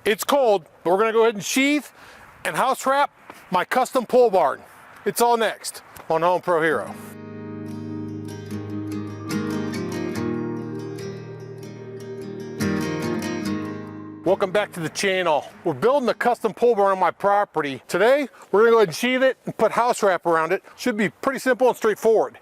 It's cold, but we're gonna go ahead and sheathe and house wrap my custom pole barn. It's all next on HomePro Hero. Welcome back to the channel. We're building a custom pole barn on my property. Today, we're gonna go ahead and sheathe it and put house wrap around it. Should be pretty simple and straightforward.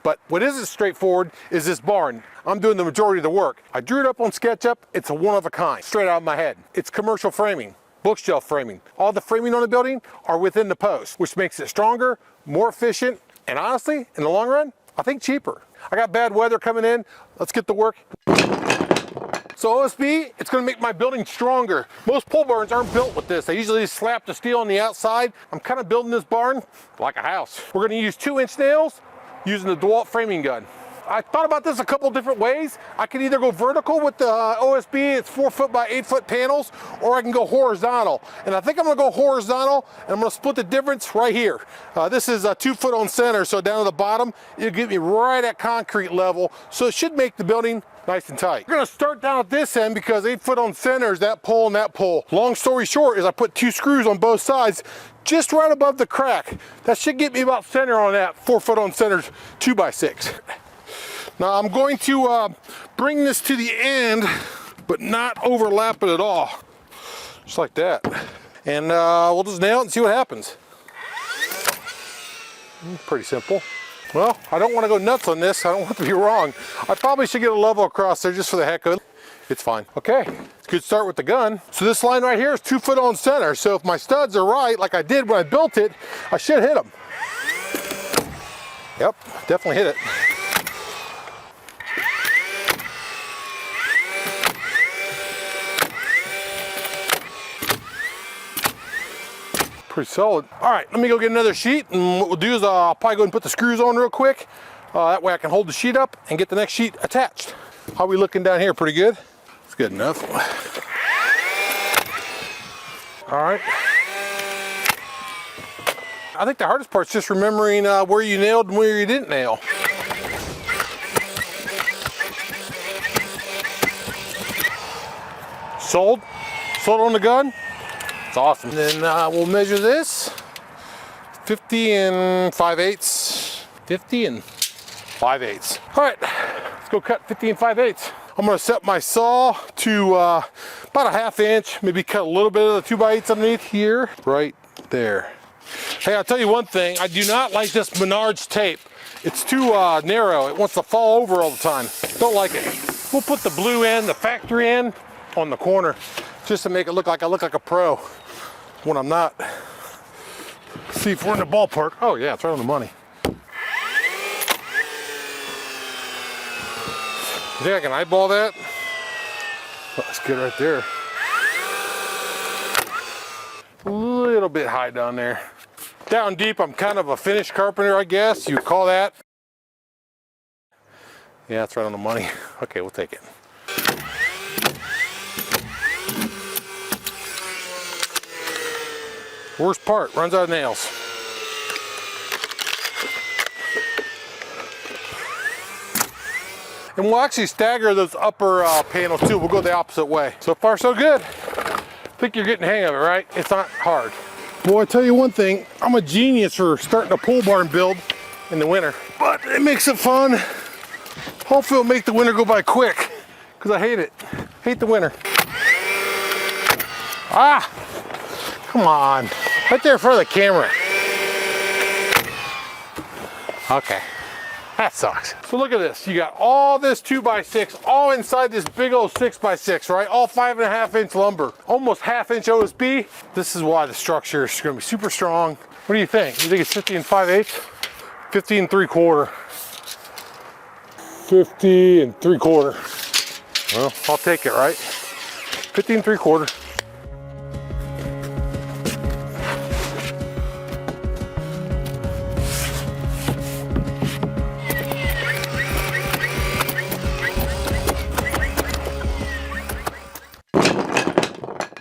But what isn't straightforward is this barn. I'm doing the majority of the work. I drew it up on SketchUp. It's a one of a kind, straight out of my head. It's commercial framing, bookshelf framing. All the framing on the building are within the post, which makes it stronger, more efficient, and honestly, in the long run, I think cheaper. I got bad weather coming in. Let's get to work. So OSB, it's gonna make my building stronger. Most pole barns aren't built with this. They usually just slap the steel on the outside. I'm kind of building this barn like a house. We're gonna use 2-inch nails using the DeWalt framing gun. I thought about this a couple different ways. I could either go vertical with the OSB, it's 4 foot by 8 foot panels, or I can go horizontal. And I think I'm gonna go horizontal, and I'm gonna split the difference right here. This is 2 foot on center, so down to the bottom, it'll get me right at concrete level, so it should make the building nice and tight. We're gonna start down at this end because 8 foot on center is that pole and that pole. Long story short is I put 2 screws on both sides, just right above the crack. That should get me about center on that 4 foot on center 2x6. Now I'm going to bring this to the end, but not overlap it at all. Just like that. And we'll just nail it and see what happens. Pretty simple. Well, I don't want to go nuts on this. I don't want to be wrong. I probably should get a level across there just for the heck of it. It's fine. Okay, good start with the gun. So this line right here is 2 foot on center. So if my studs are right, like I did when I built it, I should hit them. Yep, definitely hit it. Pretty solid. All right, let me go get another sheet, and what we'll do is I'll probably go and put the screws on real quick. That way I can hold the sheet up and get the next sheet attached. How are we looking down here? Pretty good? It's good enough. All right. I think the hardest part is just remembering where you nailed and where you didn't nail. Sold? Sold on the gun? It's awesome. Then we'll measure this. 50 and 5/8. 50 and 5/8. All right, let's go cut 50 and 5/8. I'm gonna set my saw to about a 1/2 inch, maybe cut a little bit of the 2x8s underneath here, right there. Hey, I'll tell you one thing, I do not like this Menards tape. It's too narrow, it wants to fall over all the time. Don't like it. We'll put the blue end, the factory end, on the corner, just to make it look like I look like a pro when I'm not. See if we're in the ballpark. Oh yeah, it's right on the money. You think I can eyeball that? Oh, that's good right there. A little bit high down there. Down deep, I'm kind of a finished carpenter, I guess you would call that. Yeah, it's right on the money. Okay, we'll take it. Worst part, runs out of nails. And we'll actually stagger those upper panels too. We'll go the opposite way. So far, so good. I think you're getting the hang of it, right? It's not hard. Boy, I tell you one thing, I'm a genius for starting a pole barn build in the winter. But it makes it fun. Hopefully it'll make the winter go by quick, because I hate it. Hate the winter. Ah! Come on. Right there in front of the camera. Okay. That sucks. So look at this. You got all this 2x6 all inside this big old 6x6, right? All 5.5 inch lumber. Almost 1/2 inch OSB. This is why the structure is going to be super strong. What do you think? You think it's 50 and 5/8? 50 and 3/4. 50 and 3/4. Well, I'll take it, right? 50 and 3/4.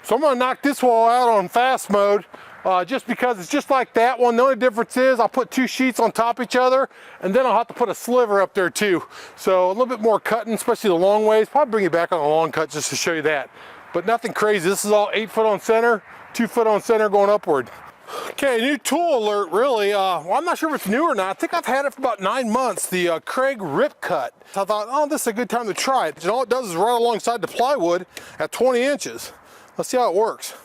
So I'm gonna knock this wall out on fast mode just because it's just like that one. The only difference is I'll put 2 sheets on top of each other, and then I'll have to put a sliver up there too. So a little bit more cutting, especially the long ways. Probably bring it back on a long cut just to show you that. but nothing crazy. This is all 8 foot on center, 2 foot on center going upward. Okay, new tool alert, really. Well, I'm not sure if it's new or not. I think I've had it for about 9 months, the Kreg Rip Cut. So I thought, oh, this is a good time to try it. And all it does is right alongside the plywood at 20 inches. Let's see how it works.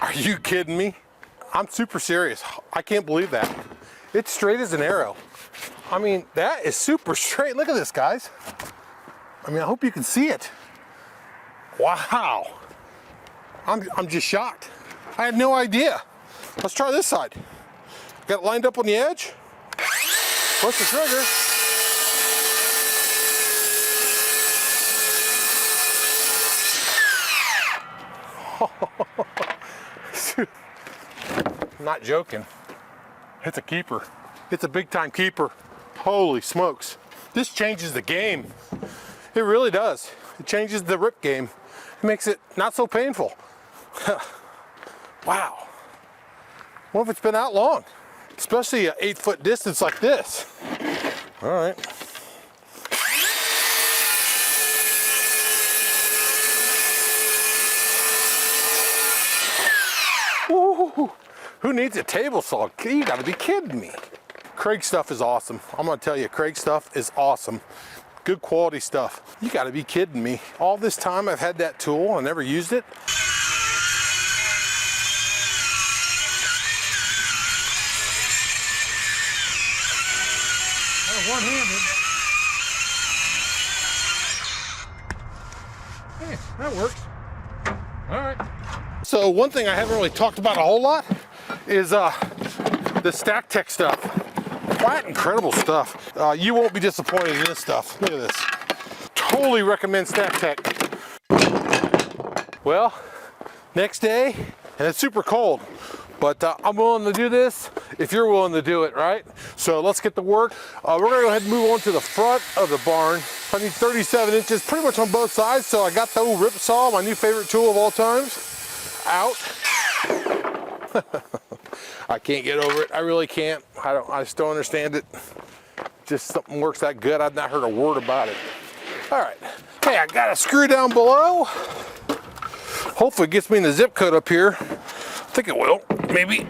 Are you kidding me? I'm super serious. I can't believe that. It's straight as an arrow. I mean, that is super straight. Look at this, guys. I mean, I hope you can see it. Wow. I'm just shocked. I had no idea. Let's try this side. Got it lined up on the edge. Push the trigger. I'm not joking. It's a keeper. It's a big time keeper. Holy smokes. This changes the game. It really does. It changes the rip game. It makes it not so painful. Wow. What if it's been out long? Especially an 8 foot distance like this. All right. Ooh, who needs a table saw? You gotta be kidding me. Kreg stuff is awesome. I'm gonna tell you, Kreg stuff is awesome. Good quality stuff. You gotta be kidding me. All this time I've had that tool, I never used it. One-handed. Hey, that works. All right. So one thing I haven't really talked about a whole lot is the StackTech stuff. Quite incredible stuff. You won't be disappointed in this stuff. Look at this. Totally recommend StackTech. Well, next day, and it's super cold, but I'm willing to do this if you're willing to do it, right? So let's get to work. We're gonna go ahead and move on to the front of the barn. I need 37 inches pretty much on both sides, so I got the old rip saw, my new favorite tool of all times, out. I can't get over it. I really can't. I still understand it. Just something works that good. I've not heard a word about it. All right. Okay, I got a screw down below. Hopefully it gets me in the zip code up here. I think it will, maybe.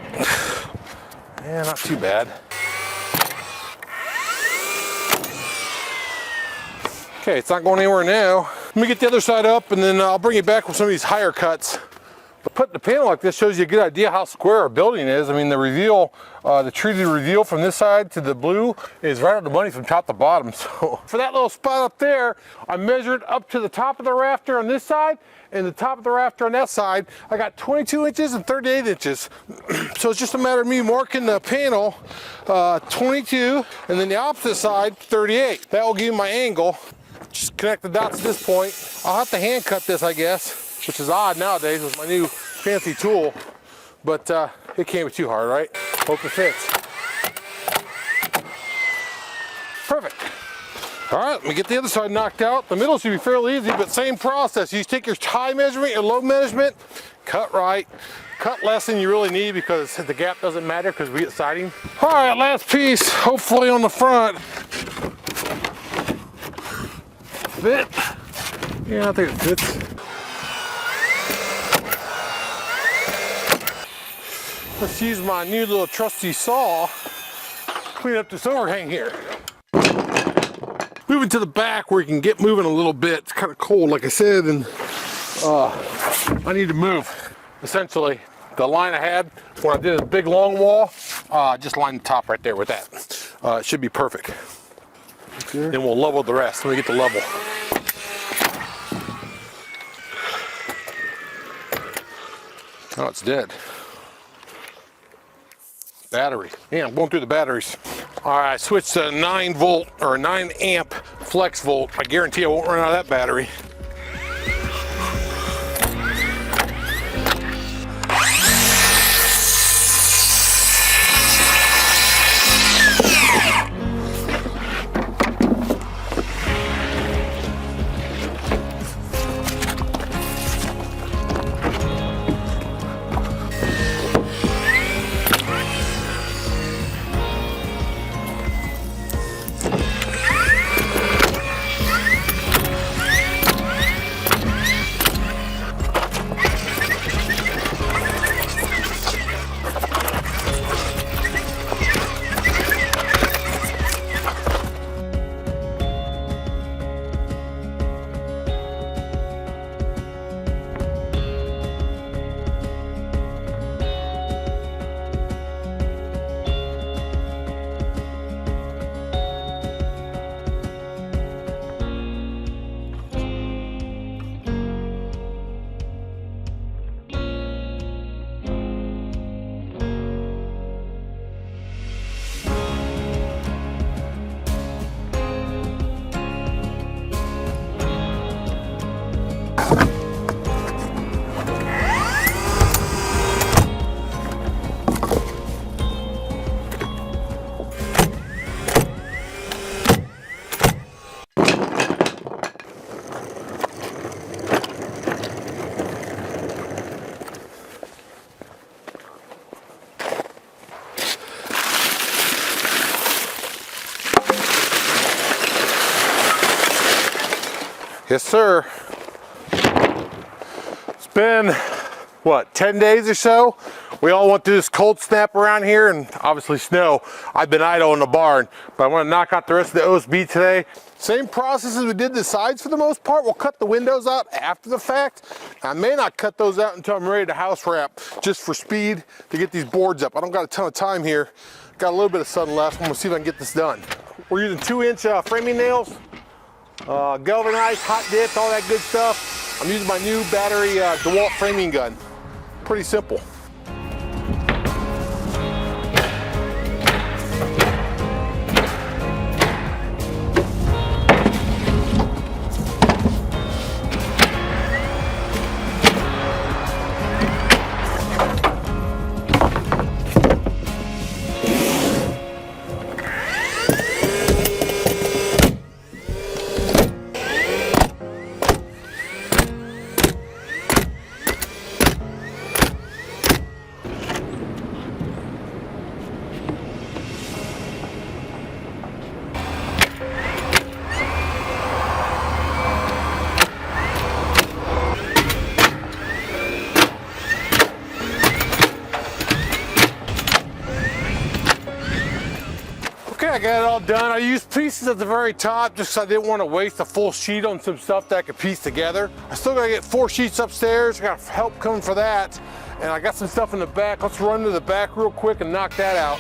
Yeah, not too bad. Okay, it's not going anywhere now. Let me get the other side up and then I'll bring you back with some of these higher cuts. But putting the panel like this shows you a good idea how square our building is. I mean, the reveal, the treated reveal from this side to the blue is right on the money from top to bottom. So for that little spot up there, I measured up to the top of the rafter on this side and the top of the rafter on that side. I got 22 inches and 38 inches. So it's just a matter of me marking the panel 22 and then the opposite side 38. That will give me my angle. Just connect the dots at this point. I'll have to hand cut this, I guess, which is odd nowadays with my new fancy tool, but it can't be too hard, right? Hope it fits. Perfect. All right, let me get the other side knocked out. The middle should be fairly easy, but same process. You take your high measurement, your low measurement, cut right, cut less than you really need because the gap doesn't matter because we get siding. All right, last piece, hopefully on the front. Fit. Yeah, I think it fits. Let's use my new little trusty saw, clean up this overhang here. Moving to the back where you can get moving a little bit. It's kind of cold, like I said, and I need to move. Essentially, the line I had when I did a big long wall, just line the top right there with that. It should be perfect. Okay. Then we'll level the rest. Let me get the level. Oh, it's dead. Battery. Yeah, I'm going through the batteries. All right, switch to 9 volt or 9 amp flex volt. I guarantee I won't run out of that battery. Yes, sir. It's been, what, 10 days or so? We all went through this cold snap around here and obviously snow. I've been idle in the barn, but I want to knock out the rest of the OSB today. Same process as we did the sides for the most part. We'll cut the windows out after the fact. I may not cut those out until I'm ready to house wrap, just for speed to get these boards up. I don't got a ton of time here. Got a little bit of sun left. I'm gonna see if I can get this done. We're using 2-inch framing nails, galvanized, hot dipped, all that good stuff. I'm using my new battery DeWalt framing gun. Pretty simple. Okay, I got it all done. I used pieces at the very top just because I didn't want to waste a full sheet on some stuff that I could piece together. I still gotta get 4 sheets upstairs. I got help coming for that. And I got some stuff in the back. Let's run to the back real quick and knock that out.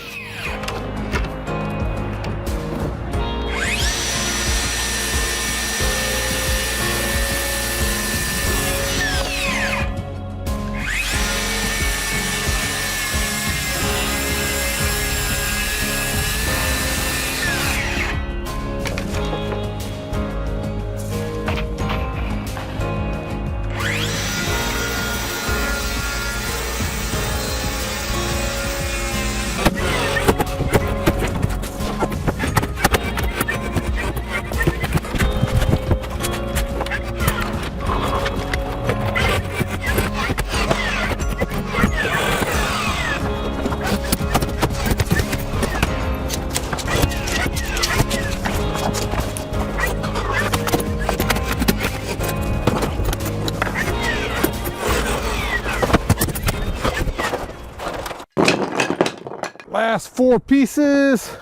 Last 4 pieces.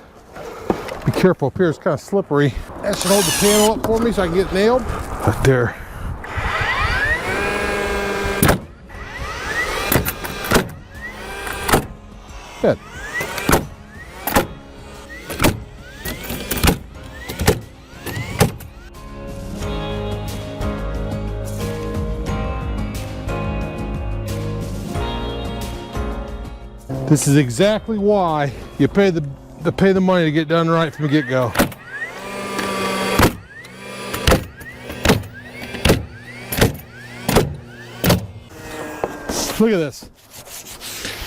Be careful up here, it's kind of slippery. That should hold the panel up for me so I can get it nailed. Right there. Good. This is exactly why you pay the money to get done right from the get-go. Look at this.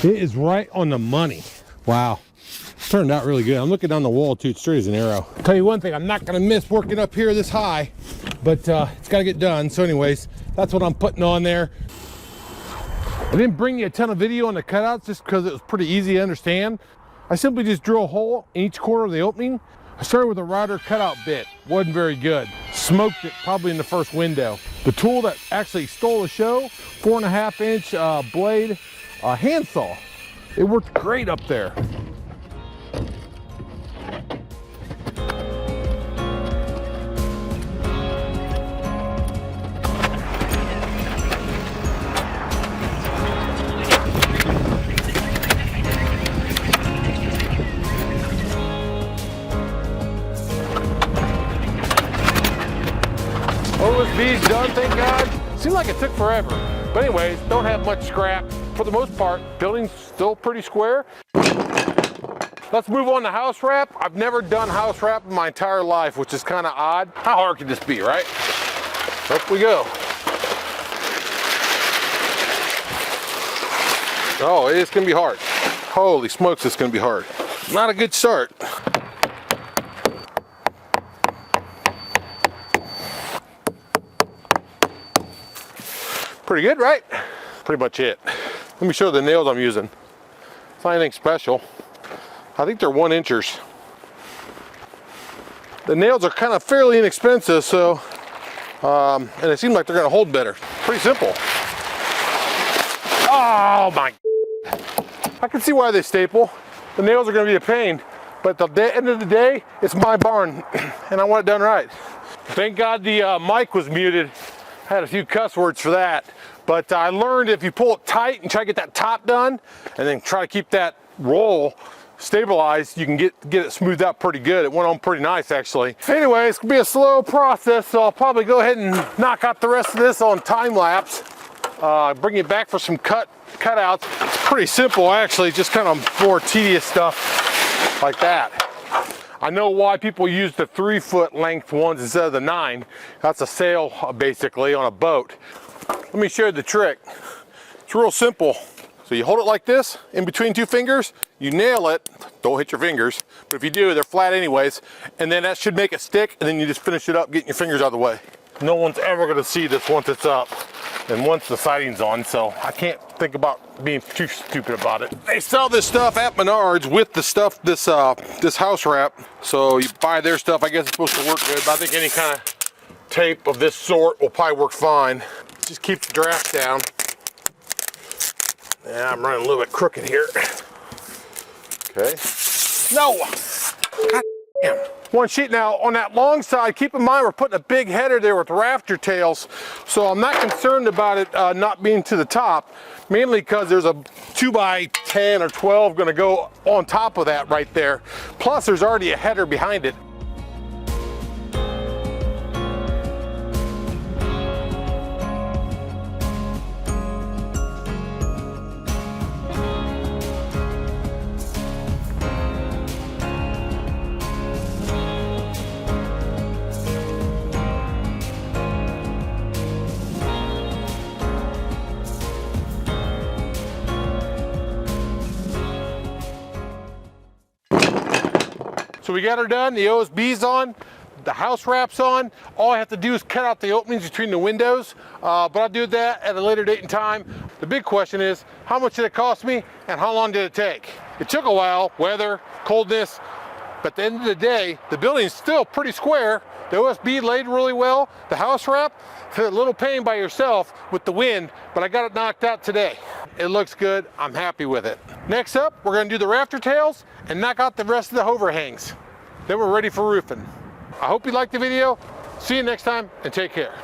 It is right on the money. Wow. Turned out really good. I'm looking down the wall too, it's straight as an arrow. I'll tell you one thing, I'm not gonna miss working up here this high, but it's gotta get done. So anyways, that's what I'm putting on there. I didn't bring you a ton of video on the cutouts just because it was pretty easy to understand. I simply just drill a hole in each corner of the opening. I started with a router cutout bit. Wasn't very good. Smoked it probably in the first window. The tool that actually stole the show, 4.5-inch blade handsaw. It worked great up there. OSB's done, thank God. Seemed like it took forever. But anyways, don't have much scrap. For the most part, building's still pretty square. Let's move on to house wrap. I've never done house wrap in my entire life, which is kind of odd. How hard could this be, right? Up we go. Oh, it's gonna be hard. Holy smokes, it's gonna be hard. Not a good start. Pretty good, right? Pretty much it. Let me show you the nails I'm using. It's not anything special. I think they're 1-inchers. The nails are kind of fairly inexpensive, so And it seems like they're gonna hold better. Pretty simple. Oh my, I can see why they staple. The nails are gonna be a pain, but at the end of the day, it's my barn and I want it done right. Thank God the mic was muted. I had a few cuss words for that, but I learned if you pull it tight and try to get that top done and then try to keep that roll stabilized, you can get it smoothed out pretty good. It went on pretty nice actually. Anyway, it's gonna be a slow process, so I'll probably go ahead and knock out the rest of this on time lapse. Bring it back for some cutouts. It's pretty simple actually, just kind of more tedious stuff like that. I know why people use the 3-foot length ones instead of the 9. That's a sail basically on a boat. Let me show you the trick. It's real simple. So you hold it like this in between 2 fingers, you nail it, don't hit your fingers, but if you do, they're flat anyways, and then that should make it stick, and then you just finish it up, getting your fingers out of the way. No one's ever gonna see this once it's up and once the siding's on, so I can't think about being too stupid about it. They sell this stuff at Menards with the stuff, this house wrap, so you buy their stuff. I guess it's supposed to work good, but I think any kind of tape of this sort will probably work fine. Just keep the draft down. Yeah, I'm running a little bit crooked here. Okay. No! God damn. One sheet now, on that long side, keep in mind we're putting a big header there with rafter tails, so I'm not concerned about it not being to the top, mainly because there's a 2x10 or 12 gonna go on top of that right there. Plus there's already a header behind it. So we got her done, the OSB's on, the house wrap's on. All I have to do is cut out the openings between the windows, but I'll do that at a later date and time. The big question is, how much did it cost me and how long did it take? It took a while, weather, coldness, but at the end of the day, the building's still pretty square. The OSB laid really well. The house wrap, a little pain by yourself with the wind, but I got it knocked out today. It looks good, I'm happy with it. Next up, we're gonna do the rafter tails and knock out the rest of the overhangs. Then we're ready for roofing. I hope you liked the video. See you next time and take care.